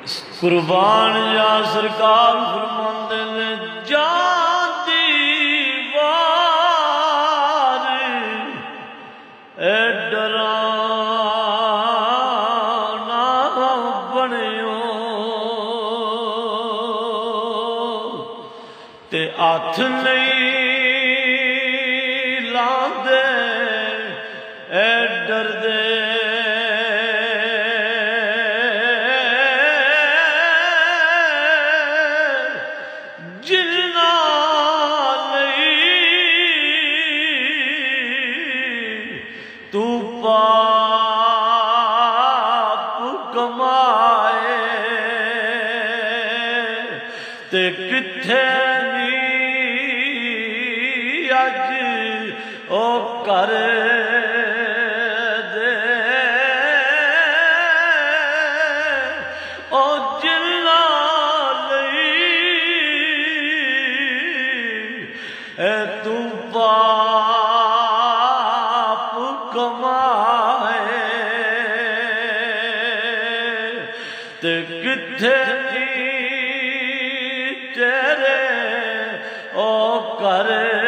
قربان یا سرکار فرماندے نے جان دی وار اے ڈرانا بنیو تے ہاتھ نہیں لاندے اے ڈر دے تو پاپ کمائے تے کتھے نہیں اج او کر دے او جلا لئی اے تو پاپ کمائے تے کتھے تھی تیرے او کرے